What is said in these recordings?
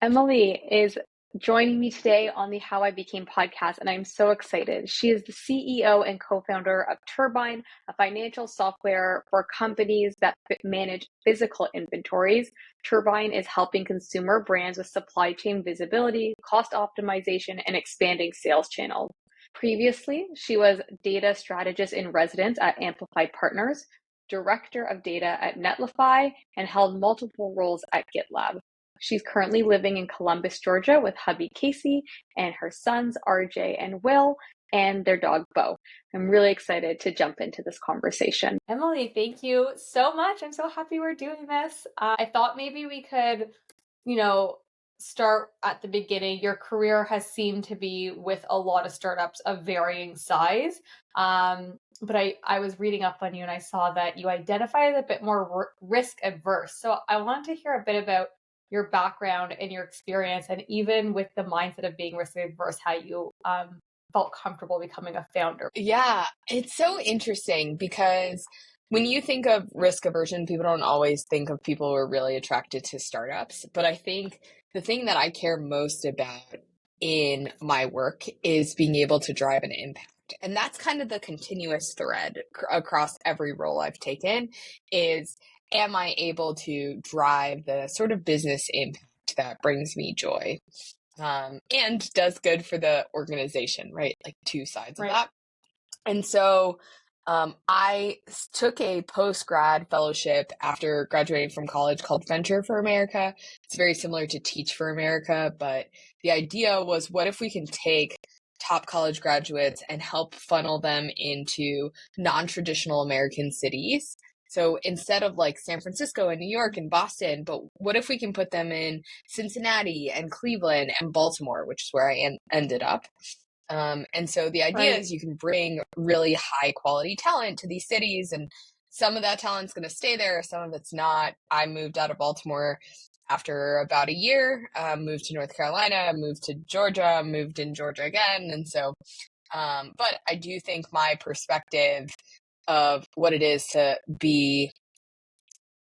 Emilie is joining me today on the How I Became podcast, and I'm so excited. She is the CEO and co-founder of Turbine, a financial software for companies that manage physical inventories. Turbine is helping consumer brands with supply chain visibility, cost optimization, and expanding sales channels. Previously, she was data strategist in residence at Amplify Partners, director of data at Netlify, and held multiple roles at GitLab. She's currently living in Columbus, Georgia with hubby Casey and her sons RJ and Will and their dog Bo. I'm really excited to jump into this conversation. Emilie, thank you so much. I'm so happy we're doing this. I thought maybe we could, start at the beginning. Your career has seemed to be with a lot of startups of varying size. But I was reading up on you and I saw that you identify as a bit more risk adverse. So I wanted to hear a bit about your background and your experience, and even with the mindset of being risk averse, how you felt comfortable becoming a founder. Yeah, it's so interesting because when you think of risk aversion, people don't always think of people who are really attracted to startups. But I think the thing that I care most about in my work is being able to drive an impact. And that's kind of the continuous thread across every role I've taken is, am I able to drive the sort of business impact that brings me joy and does good for the organization, right? Like two sides of that. And so I took a post-grad fellowship after graduating from college called Venture for America. It's very similar to Teach for America, but the idea was, what if we can take top college graduates and help funnel them into non-traditional American cities? So instead of like San Francisco and New York and Boston, but what if we can put them in Cincinnati and Cleveland and Baltimore, which is where I ended up. And so the idea is you can bring really high quality talent to these cities, and some of that talent's going to stay there, some of it's not. I moved out of Baltimore after about a year, moved to North Carolina, moved to Georgia, moved in Georgia again. And so, but I do think my perspective of what it is to be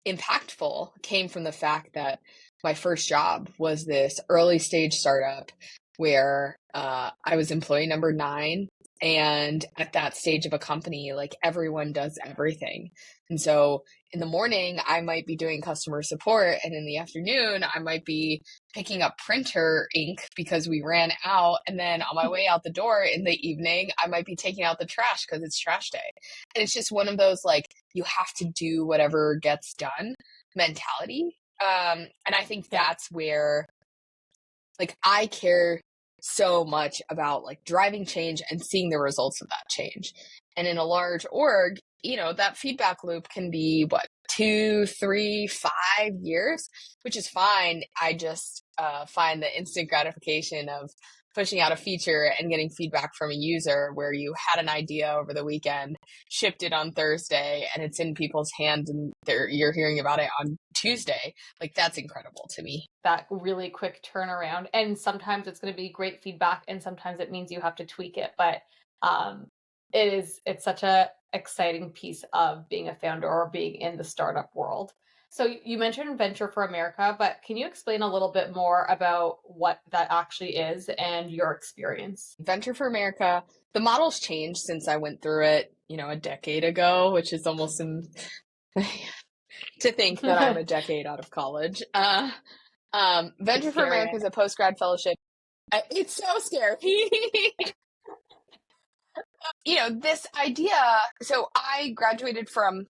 impactful came from the fact that my first job was this early stage startup where I was employee number 9. And at that stage of a company, like everyone does everything. And so in the morning, I might be doing customer support. And in the afternoon, I might be picking up printer ink because we ran out. And then on my way out the door in the evening, I might be taking out the trash because it's trash day. And it's just one of those, like, you have to do whatever gets done mentality. And I think that's where, like, I care so much about like driving change and seeing the results of that change. And in a large org, that feedback loop can be 2, 3, 5 years, which is fine. I just find the instant gratification of pushing out a feature and getting feedback from a user where you had an idea over the weekend, shipped it on Thursday, and it's in people's hands and you're hearing about it on Tuesday. Like, that's incredible to me. That really quick turnaround. And sometimes it's going to be great feedback and sometimes it means you have to tweak it. But it's such a exciting piece of being a founder or being in the startup world. So you mentioned Venture for America, but can you explain a little bit more about what that actually is and your experience? Venture for America, the model's changed since I went through it, a decade ago, which is almost to think that I'm a decade out of college. Venture for America is a post-grad fellowship. It's so scary. This idea, so I graduated from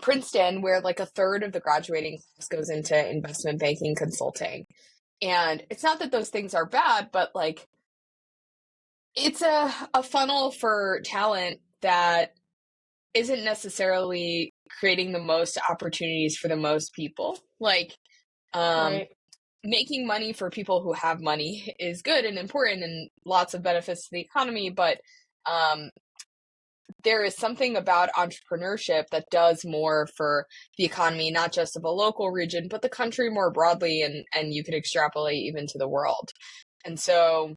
Princeton, where like a third of the graduating class goes into investment banking consulting. And it's not that those things are bad, but like it's a funnel for talent that isn't necessarily creating the most opportunities for the most people. Like making money for people who have money is good and important and lots of benefits to the economy, but there is something about entrepreneurship that does more for the economy, not just of a local region, but the country more broadly, and you can extrapolate even to the world. And so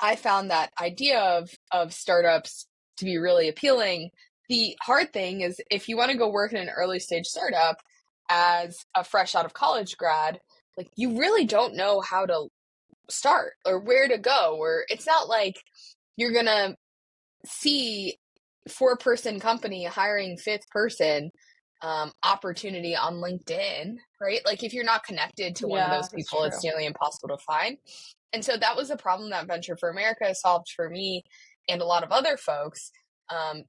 I found that idea of startups to be really appealing. The hard thing is, if you want to go work in an early stage startup as a fresh out of college grad, like you really don't know how to start or where to go, or it's not like you're going to see 4-person company hiring 5th person opportunity on LinkedIn, right? Like if you're not connected to one of those people, it's nearly impossible to find. And so that was the problem that Venture for America solved for me and a lot of other folks.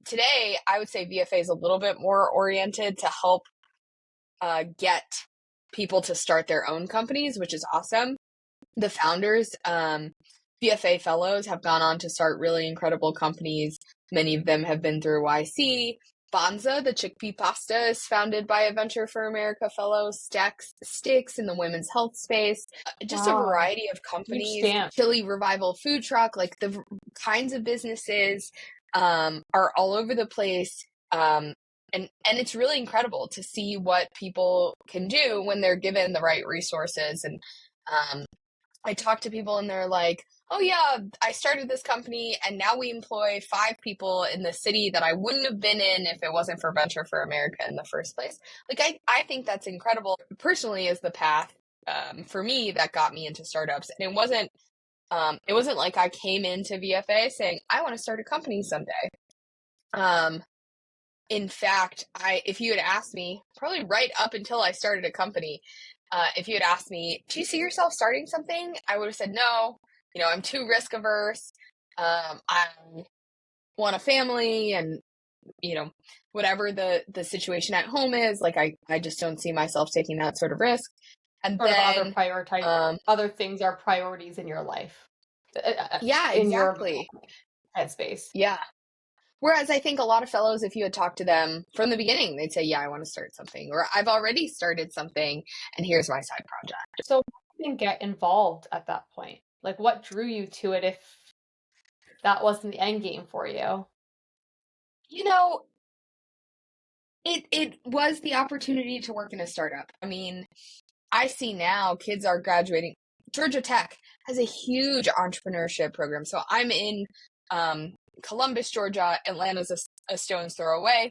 Today, I would say VFA is a little bit more oriented to help get people to start their own companies, which is awesome. The founders, VFA fellows, have gone on to start really incredible companies. Many of them have been through YC. Banza, the chickpea pasta, is founded by a Venture for America fellow. Sticks in the women's health space. Just a variety of companies. Chili Revival food truck, like the kinds of businesses are all over the place. And it's really incredible to see what people can do when they're given the right resources. And I talk to people and they're like, oh yeah, I started this company and now we employ 5 people in the city that I wouldn't have been in if it wasn't for Venture for America in the first place. Like, I think that's incredible. Personally, is the path for me that got me into startups. And it wasn't like I came into VFA saying, I want to start a company someday. In fact, if you had asked me, probably right up until I started a company, if you had asked me, do you see yourself starting something? I would have said no. You know, I'm too risk averse. I want a family, and you know, whatever the situation at home is, like I just don't see myself taking that sort of risk. And sort then of other things are priorities in your life. Yeah, in exactly. Your headspace. Yeah. Whereas I think a lot of fellows, if you had talked to them from the beginning, they'd say, yeah, I want to start something, or I've already started something and here's my side project. So you didn't get involved at that point. Like, what drew you to it if that wasn't the end game for you? You know, it was the opportunity to work in a startup. I mean, I see now kids are graduating. Georgia Tech has a huge entrepreneurship program. So I'm in Columbus, Georgia. Atlanta's a stone's throw away.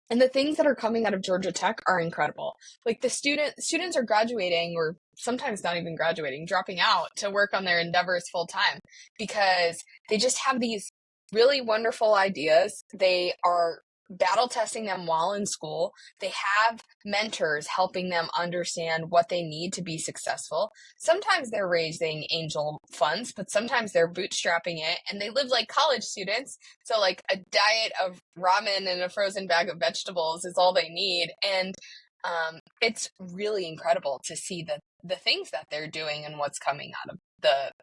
And the things that are coming out of Georgia Tech are incredible. Like the students are graduating, or sometimes not even graduating, dropping out to work on their endeavors full time because they just have these really wonderful ideas. They are battle testing them while in school. They have mentors helping them understand what they need to be successful. Sometimes they're raising angel funds, but sometimes they're bootstrapping it, and they live like college students. So like a diet of ramen and a frozen bag of vegetables is all they need. And it's really incredible to see the things that they're doing and what's coming out of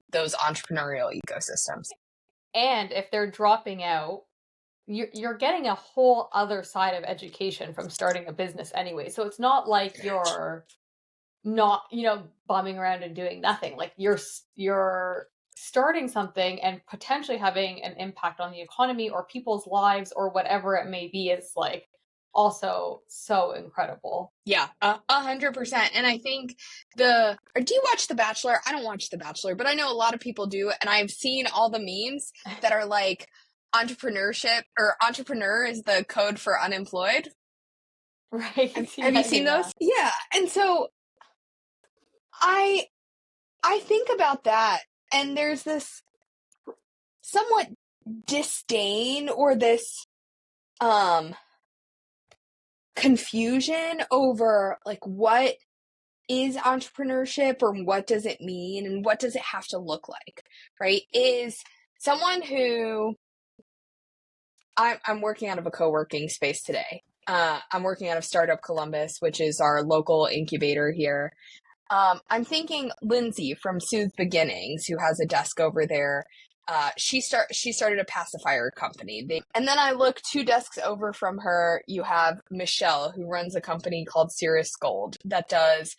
those entrepreneurial ecosystems. And if they're dropping out, you're getting a whole other side of education from starting a business anyway. So it's not like you're not, bumming around and doing nothing. Like you're starting something and potentially having an impact on the economy or people's lives or whatever it may be is like also so incredible. Yeah, 100%. And I think do you watch The Bachelor? I don't watch The Bachelor, but I know a lot of people do. And I've seen all the memes that are like, entrepreneurship, or entrepreneur is the code for unemployed. Right. Have you seen those? Yeah. And so I think about that, and there's this somewhat disdain or this confusion over like what is entrepreneurship, or what does it mean, and what does it have to look like, right? Is someone who I'm working out of a co-working space today. I'm working out of Startup Columbus, which is our local incubator here. I'm thinking Lindsay from Soothe Beginnings, who has a desk over there. She started a pacifier company. And then I look 2 desks over from her. You have Michelle, who runs a company called Cirrus Gold that does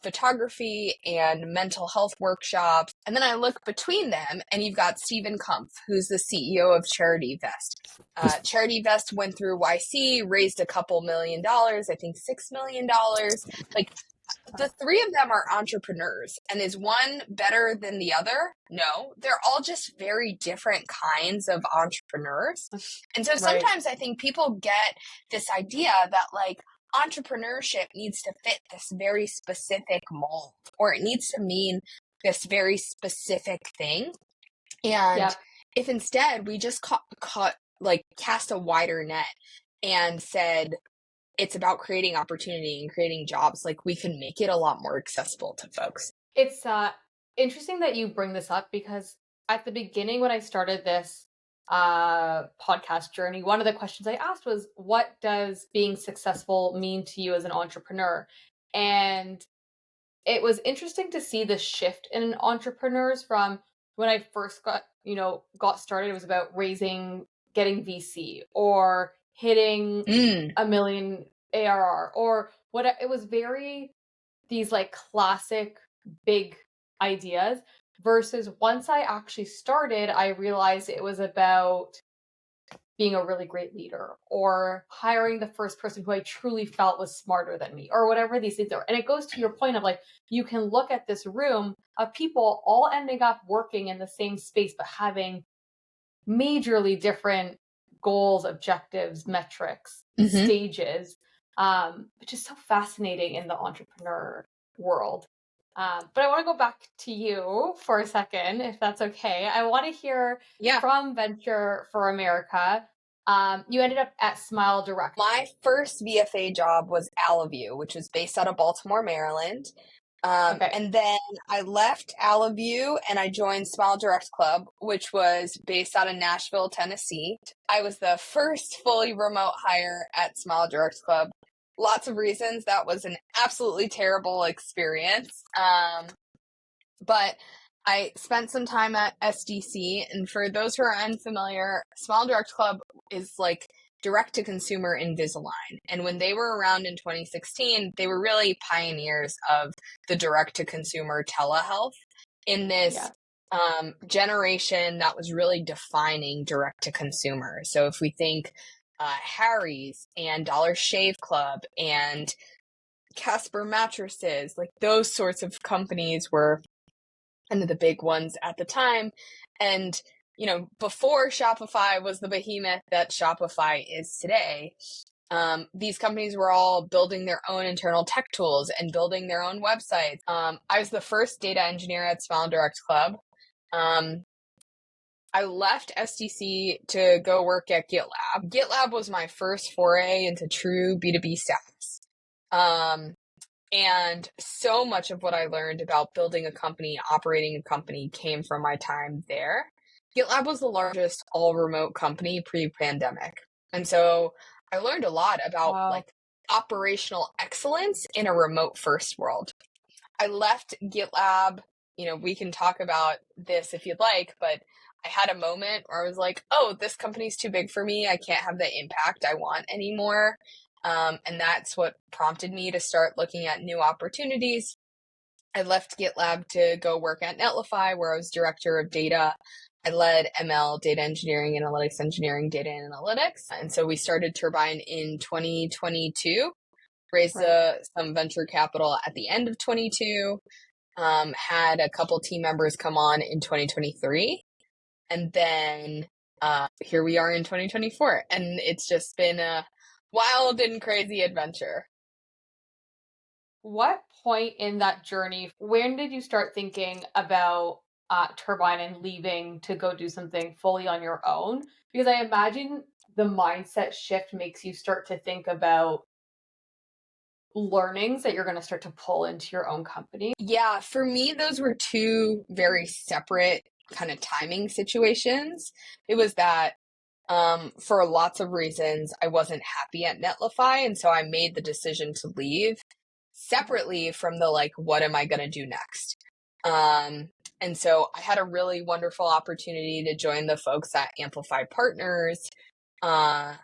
photography and mental health workshops. And then I look between them, and you've got Stephen Kumpf, who's the CEO of Charity Vest. Charity Vest went through YC, raised a couple $1 million, I think $6 million. Like, the 3 of them are entrepreneurs. And is one better than the other? No, they're all just very different kinds of entrepreneurs. And so sometimes I think people get this idea that like, entrepreneurship needs to fit this very specific mold, or it needs to mean this very specific thing. And if instead we just cast a wider net and said it's about creating opportunity and creating jobs, like we can make it a lot more accessible to folks. It's interesting that you bring this up, because at the beginning when I started this podcast journey, one of the questions I asked was, what does being successful mean to you as an entrepreneur? And it was interesting to see the shift in entrepreneurs from when I first got started. It was about getting VC or hitting a million ARR or what. It was very these like classic big ideas, versus once I actually started, I realized it was about being a really great leader or hiring the first person who I truly felt was smarter than me, or whatever these things are. And it goes to your point of like, you can look at this room of people all ending up working in the same space, but having majorly different goals, objectives, metrics, stages, which is so fascinating in the entrepreneur world. But I want to go back to you for a second, if that's okay. I want to hear from Venture for America. You ended up at Smile Direct. My first VFA job was Alaview, which was based out of Baltimore, Maryland. And then I left Alaview and I joined Smile Direct Club, which was based out of Nashville, Tennessee. I was the first fully remote hire at Smile Direct Club. Lots of reasons. That was an absolutely terrible experience. But I spent some time at SDC, and for those who are unfamiliar, Smile Direct Club is like direct to consumer Invisalign. And when they were around in 2016, they were really pioneers of the direct to consumer telehealth in this generation that was really defining direct to consumer. So if we think Harry's and Dollar Shave Club and Casper mattresses, like those sorts of companies were kind of the big ones at the time. And before Shopify was the behemoth that Shopify is today, these companies were all building their own internal tech tools and building their own websites. I was the first data engineer at Smile Direct Club. I left SDC to go work at GitLab. GitLab was my first foray into true B2B SaaS. And so much of what I learned about building a company, operating a company, came from my time there. GitLab was the largest all-remote company pre-pandemic. And so I learned a lot about like operational excellence in a remote-first world. I left GitLab, we can talk about this if you'd like, but I had a moment where I was like, oh, this company's too big for me. I can't have the impact I want anymore. And that's what prompted me to start looking at new opportunities. I left GitLab to go work at Netlify, where I was director of data. I led ML, data engineering, analytics engineering, data analytics. And so we started Turbine in 2022, raised some venture capital at the end of 22, had a couple team members come on in 2023. And then here we are in 2024. And it's just been a wild and crazy adventure. What point in that journey, when did you start thinking about Turbine and leaving to go do something fully on your own? Because I imagine the mindset shift makes you start to think about learnings that you're going to start to pull into your own company. Yeah, for me, those were two very separate kind of timing situations. It was that for lots of reasons, I wasn't happy at Netlify, and so I made the decision to leave separately from the like, what am I going to do next? And so I had a really wonderful opportunity to join the folks at Amplify Partners, at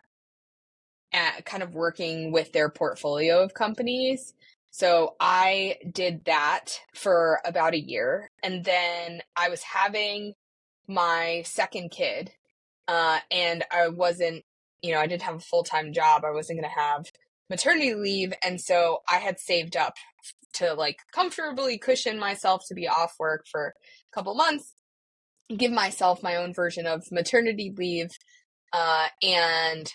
kind of working with their portfolio of companies. So I did that for about a year, and then I was having my second kid. And I wasn't, I didn't have a full-time job. I wasn't going to have maternity leave. And so I had saved up to like comfortably cushion myself to be off work for a couple months, give myself my own version of maternity leave, and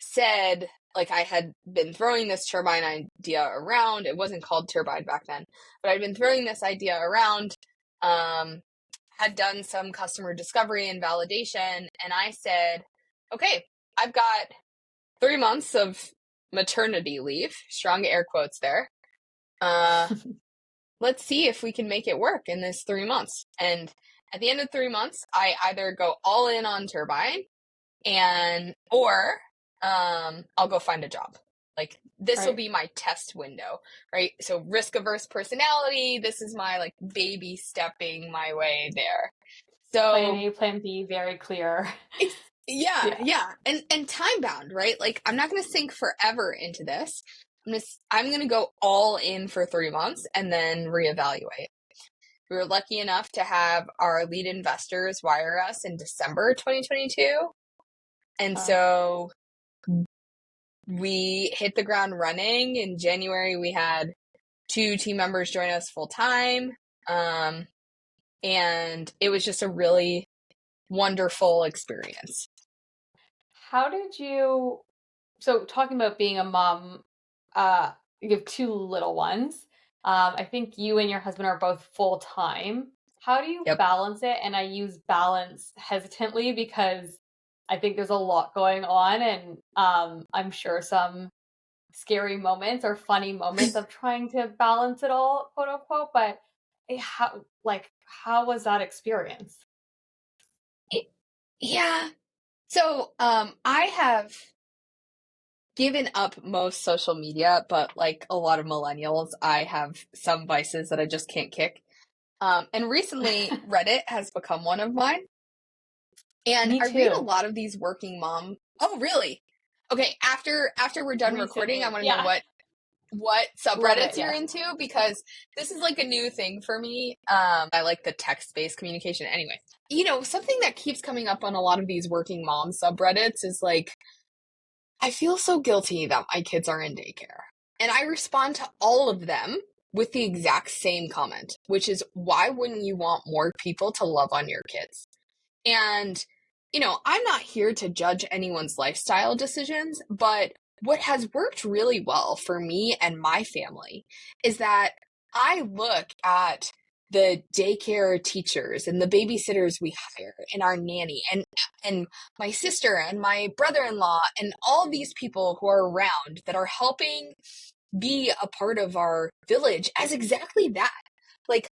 said like I had been throwing this turbine idea around. It wasn't called Turbine back then, but I'd been throwing this idea around, had done some customer discovery and validation. And I said, okay, I've got 3 months of maternity leave, strong air quotes there. Let's see if we can make it work in this 3 months. And at the end of 3 months, I either go all in on Turbine or I'll go find a job. Like this will be my test window, right? So risk-averse personality, this is my like baby stepping my way there. So plan A, plan B, very clear. Yeah. And time bound, right? Like I'm not going to sink forever into this. I'm going to go all in for 3 months and then reevaluate. We were lucky enough to have our lead investors wire us in December 2022. And so we hit the ground running. In January, we had 2 team members join us full time. And it was just a really wonderful experience. How did you, so talking about being a mom, you have 2 little ones. I think you and your husband are both full time. How do you balance it? And I use balance hesitantly because I think there's a lot going on, and I'm sure some scary moments or funny moments of trying to balance it all, quote unquote. But how was that experience? Yeah. So I have given up most social media, but like a lot of millennials, I have some vices that I just can't kick. And recently, Reddit has become one of mine. And I read a lot of these working mom. Oh, really? Okay. After we're done recording, I want to know what subreddits you're into, because this is like a new thing for me. I like the text-based communication. Anyway, something that keeps coming up on a lot of these working mom subreddits is like, I feel so guilty that my kids are in daycare. And I respond to all of them with the exact same comment, which is, why wouldn't you want more people to love on your kids? And, I'm not here to judge anyone's lifestyle decisions, but what has worked really well for me and my family is that I look at the daycare teachers and the babysitters we hire and our nanny and my sister and my brother-in-law and all these people who are around that are helping be a part of our village as exactly that. Like,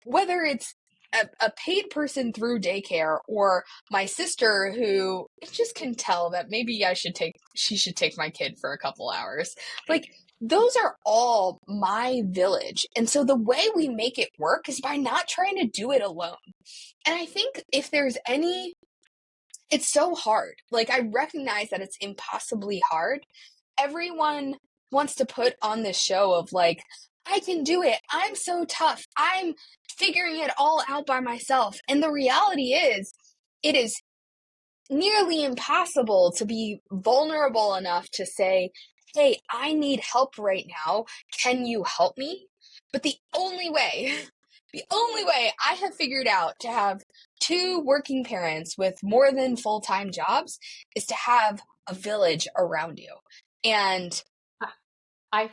whether it's a paid person through daycare or my sister who just can tell that maybe she should take my kid for a couple hours. Like, those are all my village. And so the way we make it work is by not trying to do it alone. And I think if there's it's so hard. Like, I recognize that it's impossibly hard. Everyone wants to put on this show of like, I can do it. I'm so tough. I'm figuring it all out by myself. And the reality is, it is nearly impossible to be vulnerable enough to say, hey, I need help right now. Can you help me? But the only way I have figured out to have 2 working parents with more than full-time jobs is to have a village around you. And I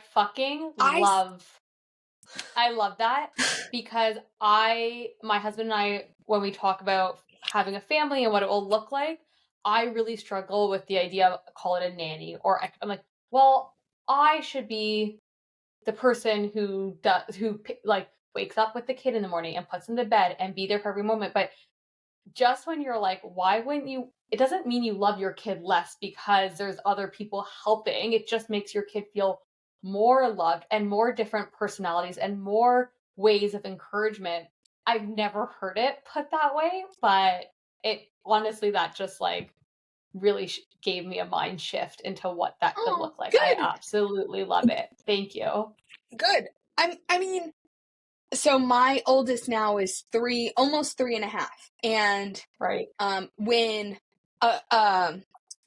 love that, because my husband and I, when we talk about having a family and what it will look like, I really struggle with the idea of, call it a nanny, or I'm like, well, I should be the person who wakes up with the kid in the morning and puts him to bed and be there for every moment. But just when you're like, why wouldn't you? It doesn't mean you love your kid less because there's other people helping. It just makes your kid feel more loved and more different personalities and more ways of encouragement. I've never heard it put that way, but it honestly, that just like really gave me a mind shift into what that could look like. Good. I absolutely love it. Thank you. Good. I mean, so my oldest now is 3, almost 3.5. And when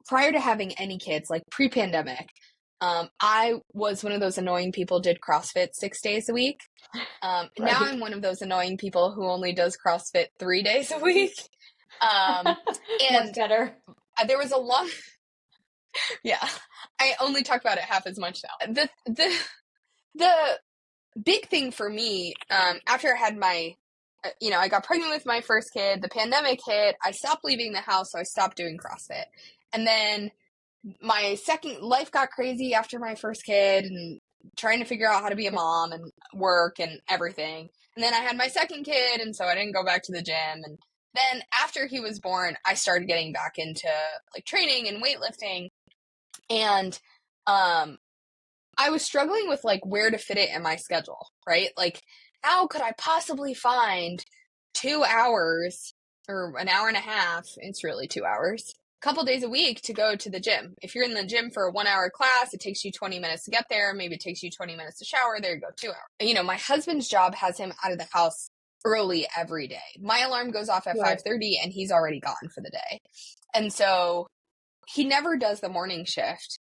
prior to having any kids, like pre-pandemic, I was one of those annoying people did CrossFit 6 days a week. Now I'm one of those annoying people who only does CrossFit 3 days a week. And much better. There was a long Yeah. I only talk about it half as much now. The big thing for me, after I had my, I got pregnant with my first kid, the pandemic hit, I stopped leaving the house, so I stopped doing CrossFit. And then my second life got crazy after my first kid and trying to figure out how to be a mom and work and everything. And then I had my second kid, and so I didn't go back to the gym. And then after he was born, I started getting back into like training and weightlifting. And I was struggling with like where to fit it in my schedule, right? Like, how could I possibly find 2 hours or an hour and a half? It's really 2 hours. Couple days a week to go to the gym. If you're in the gym for a 1 hour class, it takes you 20 minutes to get there. Maybe it takes you 20 minutes to shower. There you go, 2 hours. My husband's job has him out of the house early every day. My alarm goes off at 5:30 and he's already gone for the day. And so he never does the morning shift.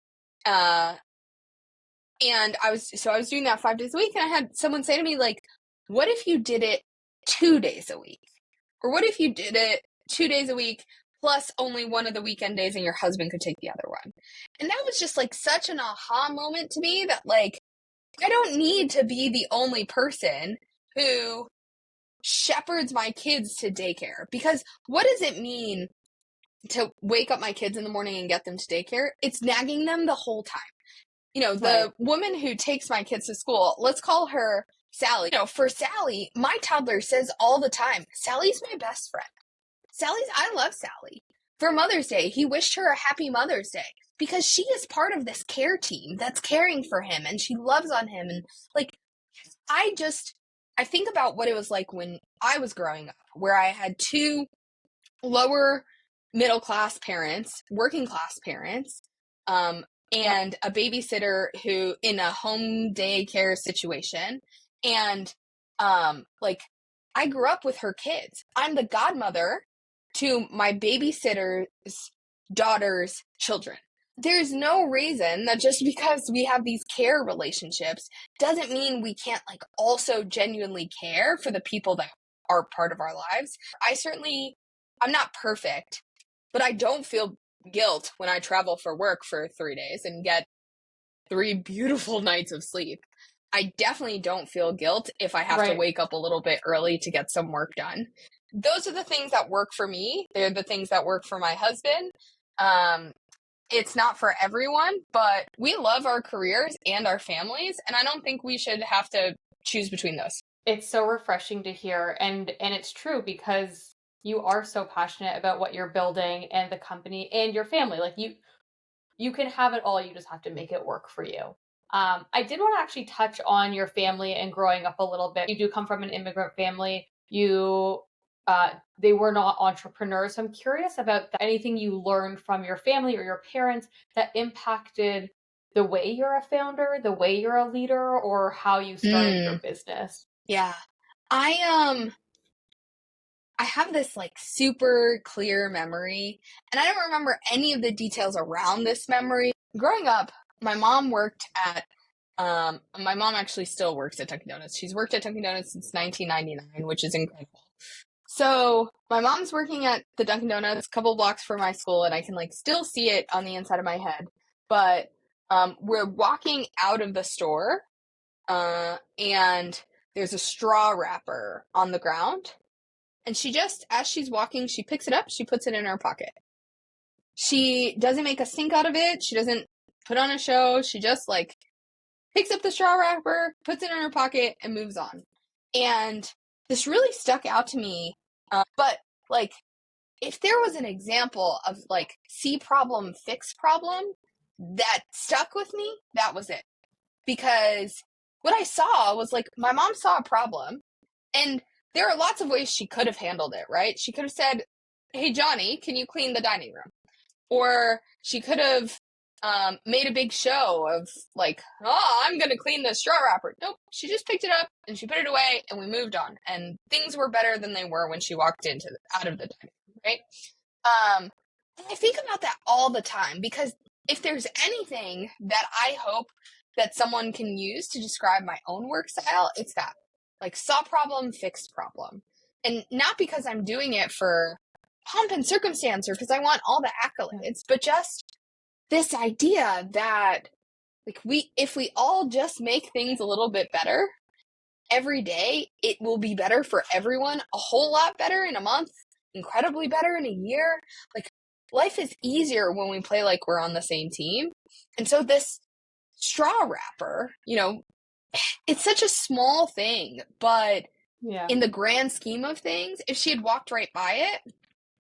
And I was doing that 5 days a week, and I had someone say to me, like, what if you did it 2 days a week? Or what if you did it 2 days a week plus only one of the weekend days and your husband could take the other one? And that was just like such an aha moment to me that like, I don't need to be the only person who shepherds my kids to daycare. Because what does it mean to wake up my kids in the morning and get them to daycare? It's nagging them the whole time. The woman who takes my kids to school, let's call her Sally. For Sally, my toddler says all the time, Sally's my best friend. I love Sally. For Mother's Day, he wished her a happy Mother's Day because she is part of this care team that's caring for him and she loves on him. And like, I think about what it was like when I was growing up, where I had two lower middle class parents, working class parents, and a babysitter who in a home daycare situation. And I grew up with her kids. I'm the godmother to my babysitter's daughter's children. There's no reason that just because we have these care relationships doesn't mean we can't like also genuinely care for the people that are part of our lives. I'm not perfect, but I don't feel guilt when I travel for work for 3 days and get 3 beautiful nights of sleep. I definitely don't feel guilt if I have to wake up a little bit early to get some work done. Those are the things that work for me. They're the things that work for my husband. It's not for everyone, but we love our careers and our families, and I don't think we should have to choose between those. It's so refreshing to hear, and it's true because you are so passionate about what you're building and the company and your family. Like you can have it all, you just have to make it work for you. I did want to actually touch on your family and growing up a little bit. You do come from an immigrant family. They were not entrepreneurs. So I'm curious about anything you learned from your family or your parents that impacted the way you're a founder, the way you're a leader, or how you started your business. Yeah. I have this like super clear memory, and I don't remember any of the details around this memory. Growing up, my mom worked at my mom actually still works at Dunkin' Donuts. She's worked at Dunkin' Donuts since 1999, which is incredible. So my mom's working at the Dunkin' Donuts a couple blocks from my school, and I can like still see it on the inside of my head. But we're walking out of the store, and there's a straw wrapper on the ground. And she just, as she's walking, she picks it up, she puts it in her pocket. She doesn't make a stink out of it. She doesn't put on a show. She just like picks up the straw wrapper, puts it in her pocket, and moves on. And this really stuck out to me. But like, if there was an example of like see problem, fix problem that stuck with me, that was it. Because what I saw was like, my mom saw a problem, and there are lots of ways she could have handled it, right? She could have said, hey, Johnny, can you clean the dining room? Or she could have made a big show of like, oh, I'm going to clean the straw wrapper. Nope. She just picked it up and she put it away and we moved on. And things were better than they were when she walked out of the dining room, right? And I think about that all the time, because if there's anything that I hope that someone can use to describe my own work style, it's that. Like, saw problem, fixed problem. And not because I'm doing it for pomp and circumstance or because I want all the accolades, but just this idea that like if we all just make things a little bit better every day, it will be better for everyone, a whole lot better in a month, incredibly better in a year. Like life is easier when we play like we're on the same team. And so this straw wrapper, it's such a small thing, but in the grand scheme of things, if she had walked right by it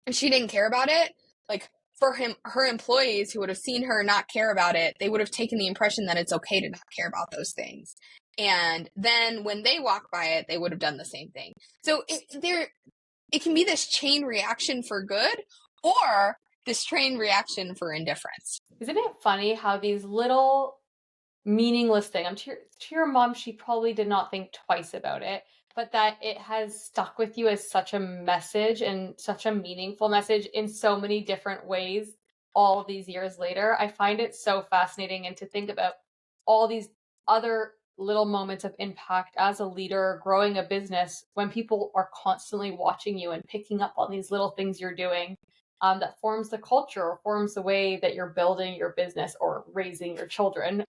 and she didn't care about it, like for her employees who would have seen her not care about it, they would have taken the impression that it's okay to not care about those things. And then when they walk by it, they would have done the same thing. So it can be this chain reaction for good or this chain reaction for indifference. Isn't it funny how these little meaningless things, to your mom, she probably did not think twice about it, but that it has stuck with you as such a message and such a meaningful message in so many different ways all of these years later. I find it so fascinating, and to think about all these other little moments of impact as a leader, growing a business, when people are constantly watching you and picking up on these little things you're doing, that forms the culture or forms the way that you're building your business or raising your children.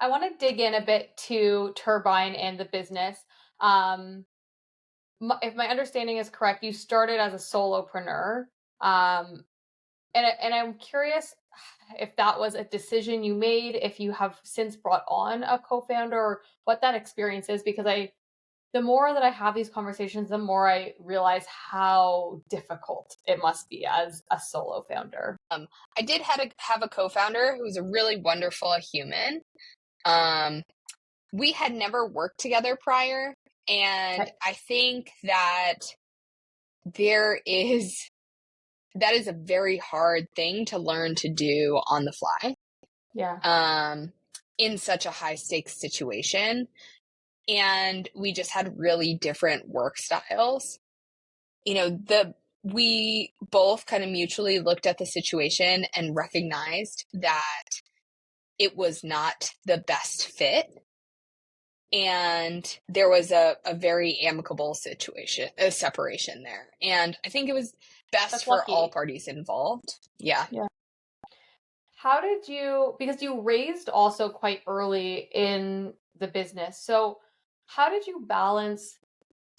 I want to dig in a bit to Turbine and the business. If my understanding is correct, you started as a solopreneur, and I'm curious if that was a decision you made, if you have since brought on a co-founder, or what that experience is, because the more that I have these conversations, the more I realize how difficult it must be as a solo founder. I did have a co-founder who was a really wonderful human. We had never worked together prior, and I think that that is a very hard thing to learn to do on the fly. Yeah. In such a high stakes situation. And we just had really different work styles. We both kind of mutually looked at the situation and recognized that it was not the best fit. And there was a very amicable a separation there. And I think it was best for all parties involved. Yeah. How did you, because you raised also quite early in the business, so how did you balance?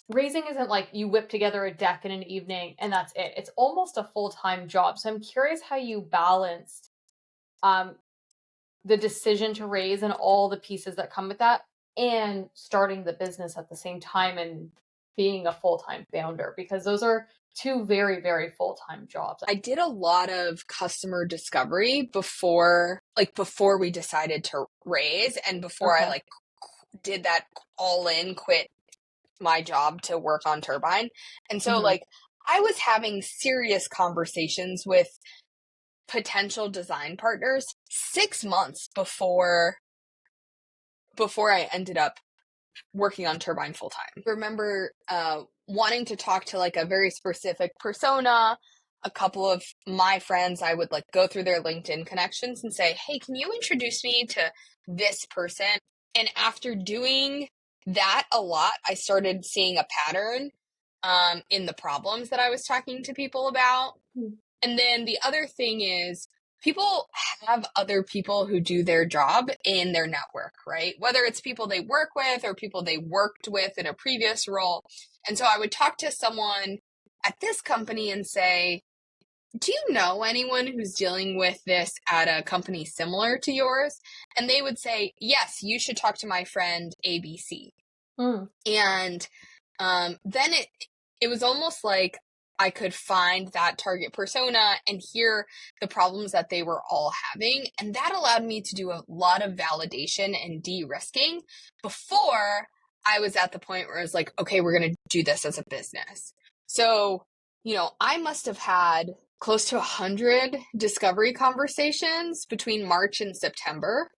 Raising isn't like you whip together a deck in an evening and that's it. It's almost a full-time job. So I'm curious how you balanced the decision to raise and all the pieces that come with that, and starting the business at the same time and being a full-time founder, because those are two very, very full-time jobs. I did a lot of customer discovery before we decided to raise, and before I did that all in, quit my job to work on Turbine. And so I was having serious conversations with potential design partners 6 months before I ended up working on Turbine full time. I remember wanting to talk to a very specific persona. A couple of my friends, I would go through their LinkedIn connections and say, hey, can you introduce me to this person? And after doing that a lot, I started seeing a pattern in the problems that I was talking to people about. And then the other thing is, people have other people who do their job in their network, right? Whether it's people they work with or people they worked with in a previous role. And so I would talk to someone at this company and say, do you know anyone who's dealing with this at a company similar to yours? And they would say, yes, you should talk to my friend ABC. And then it was almost like I could find that target persona and hear the problems that they were all having. And that allowed me to do a lot of validation and de-risking before I was at the point where I was like, okay, we're going to do this as a business. So, I must have had close to 100 discovery conversations between March and September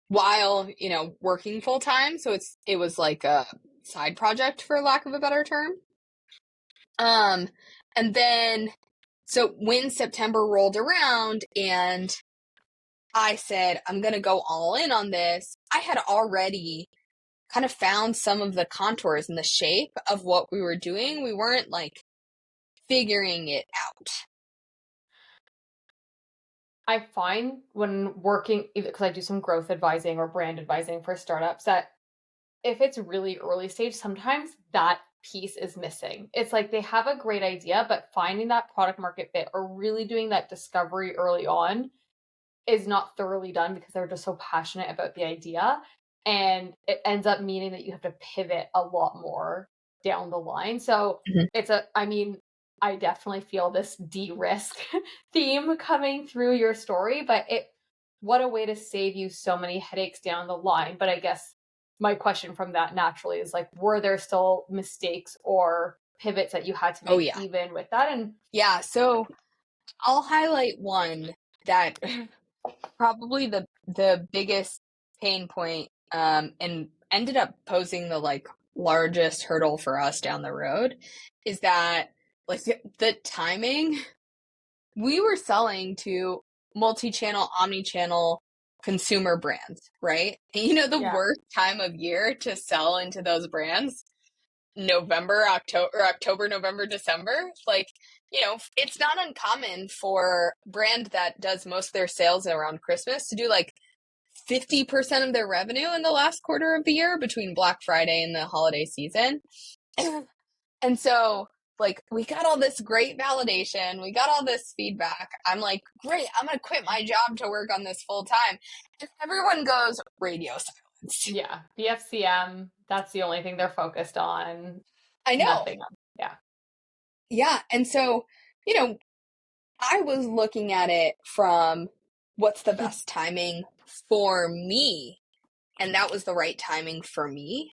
while, working full time. So it was like a side project, for lack of a better term. And then, so when September rolled around and I said, I'm going to go all in on this, I had already kind of found some of the contours and the shape of what we were doing. We weren't figuring it out. I find when working, because I do some growth advising or brand advising for startups, that if it's really early stage, sometimes that piece is missing. It's like they have a great idea, but finding that product market fit or really doing that discovery early on is not thoroughly done because they're just so passionate about the idea. And it ends up meaning that you have to pivot a lot more down the line. So Mhm. I mean, I definitely feel this de-risk theme coming through your story, but what a way to save you so many headaches down the line. But I guess my question from that naturally is like, were there still mistakes or pivots that you had to Oh, make yeah. even with that? And Yeah. So I'll highlight one that probably the biggest pain point, and ended up posing the like largest hurdle for us down the road, is that like the timing. We were selling to multi-channel, omni-channel consumer brands, right? And you know the yeah, worst time of year to sell into those brands? October, November, December. Like, you know, it's not uncommon for a brand that does most of their sales around Christmas to do like 50% of their revenue in the last quarter of the year between Black Friday and the holiday season. And so, like, we got all this great validation. We got all this feedback. I'm like, great, I'm going to quit my job to work on this full time. And everyone goes, radio silence. yeah. The FCM, that's the only thing they're focused on. I know. Nothing else. Yeah. Yeah. And so, you know, I was looking at it from what's the best timing for me. And that was the right timing for me.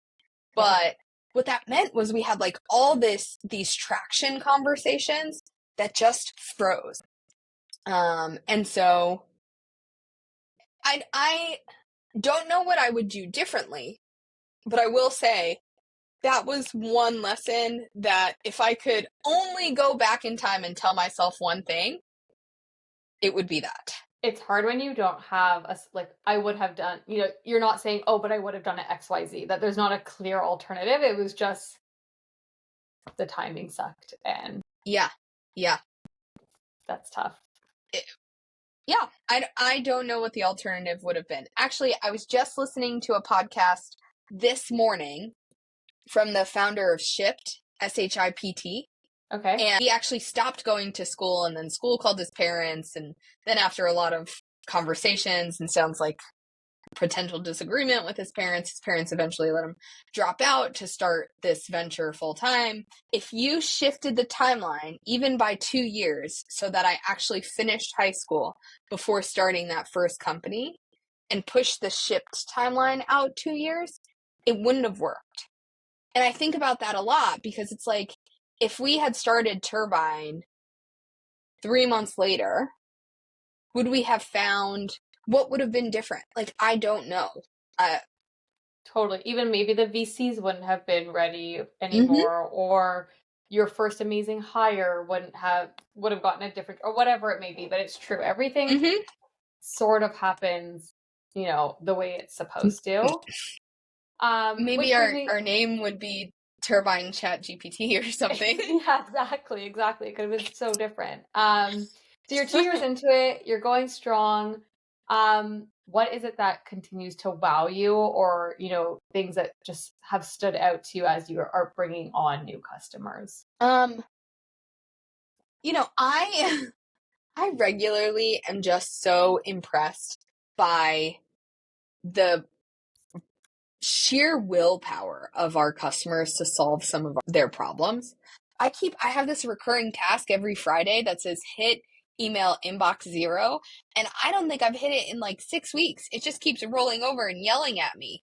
But what that meant was we had like all these traction conversations that just froze. And so I don't know what I would do differently, but I will say that was one lesson that if I could only go back in time and tell myself one thing, it would be that. It's hard when you don't have like, I would have done, you're not saying, oh, but I would have done it XYZ, that there's not a clear alternative. It was just the timing sucked. And Yeah. that's tough. Yeah. I don't know what the alternative would have been. Actually, I was just listening to a podcast this morning from the founder of Shipt, SHIPT. Okay. And he actually stopped going to school, and then school called his parents. And then after a lot of conversations and sounds like potential disagreement with his parents eventually let him drop out to start this venture full time. If you shifted the timeline even by 2 years so that I actually finished high school before starting that first company and pushed the Shipt timeline out 2 years, it wouldn't have worked. And I think about that a lot because it's like, if we had started Turbine 3 months later, would we have found, what would have been different? Like, I don't know. Totally. Even maybe the VCs wouldn't have been ready anymore, or your first amazing hire would have gotten a different, or whatever it may be. But it's true. Everything sort of happens, the way it's supposed to. Maybe our name would be Turbine Chat GPT or something. Yeah, exactly. It could have been so different. So you're 2 years into it, you're going strong. What is it that continues to wow you, or things that just have stood out to you as you are bringing on new customers? I regularly am just so impressed by the sheer willpower of our customers to solve some of their problems. I have this recurring task every Friday that says hit email inbox 0, and I don't think I've hit it in like 6 weeks. It just keeps rolling over and yelling at me.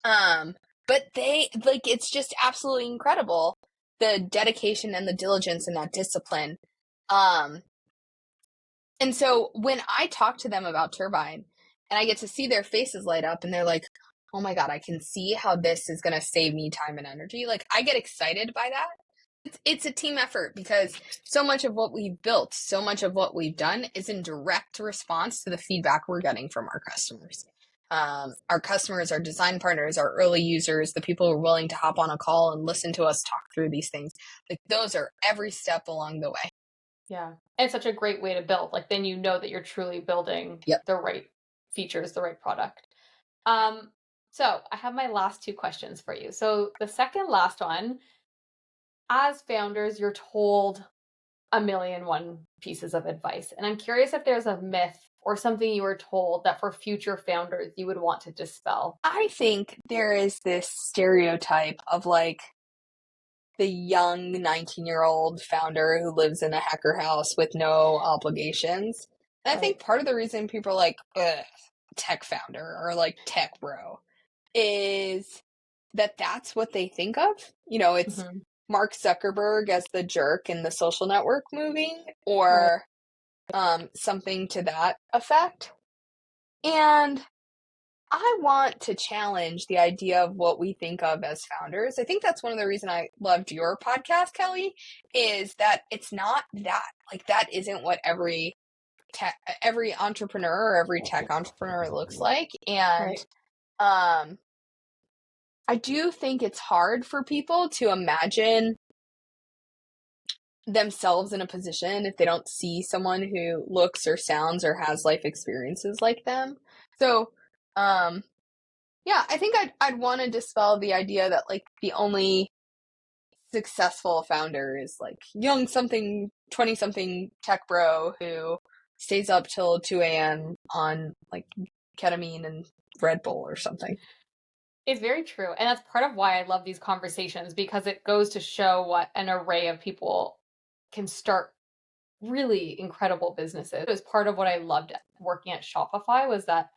But it's just absolutely incredible, the dedication and the diligence and that discipline. And so when I talk to them about Turbine and I get to see their faces light up and they're like, oh my God, I can see how this is going to save me time and energy. Like, I get excited by that. It's a team effort because so much of what we've built, so much of what we've done is in direct response to the feedback we're getting from our customers. Our customers, our design partners, our early users, the people who are willing to hop on a call and listen to us talk through these things. Like, those are every step along the way. Yeah. And such a great way to build. Like then you know that you're truly building Yep. the right features, the right product. So I have my last two questions for you. So the second last one, as founders, you're told a million one pieces of advice. And I'm curious if there's a myth or something you were told that for future founders you would want to dispel. I think there is this stereotype of like the young 19-year-old founder who lives in a hacker house with no obligations. And I think part of the reason people are like, tech founder or like tech bro is that that's what they think of. You know, it's Mark Zuckerberg as the jerk in the Social Network movie or something to that effect. And I want to challenge the idea of what we think of as founders. I think that's one of the reasons I loved your podcast, Kelly, is that it's not that. Like, that isn't what every entrepreneur or every tech entrepreneur looks like. And I do think it's hard for people to imagine themselves in a position if they don't see someone who looks or sounds or has life experiences like them. So, yeah, I think I'd want to dispel the idea that like the only successful founder is like young something 20 something tech bro who stays up till 2 a.m. on like ketamine and Red Bull or something. It's very true. And that's part of why I love these conversations, because it goes to show what an array of people can start really incredible businesses. It was part of what I loved working at Shopify, was that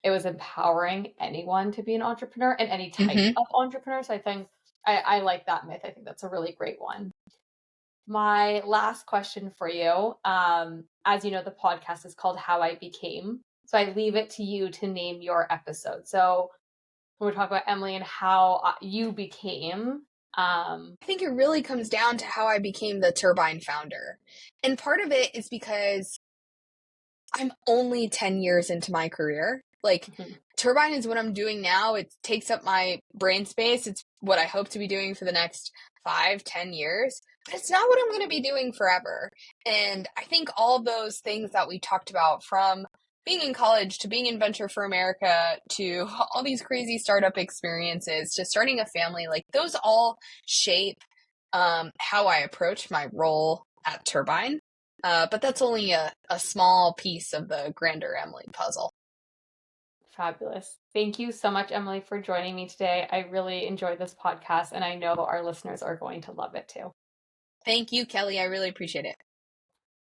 it was empowering anyone to be an entrepreneur and any type of entrepreneur. So I think I like that myth. I think that's a really great one. My last question for you, as you know, the podcast is called How I Became. So I leave it to you to name your episode. So when we talk about Emilie and how you became, I think it really comes down to how I became the Turbine founder. And part of it is because I'm only 10 years into my career. Like, Turbine is what I'm doing now. It takes up my brain space. It's what I hope to be doing for the next 5-10 years. But it's not what I'm going to be doing forever. And I think all those things that we talked about, from being in college to being in Venture for America to all these crazy startup experiences to starting a family, like those all shape how I approach my role at Turbine. But that's only a small piece of the grander Emilie puzzle. Fabulous. Thank you so much, Emilie, for joining me today. I really enjoyed this podcast, and I know our listeners are going to love it too. Thank you, Kelly. I really appreciate it.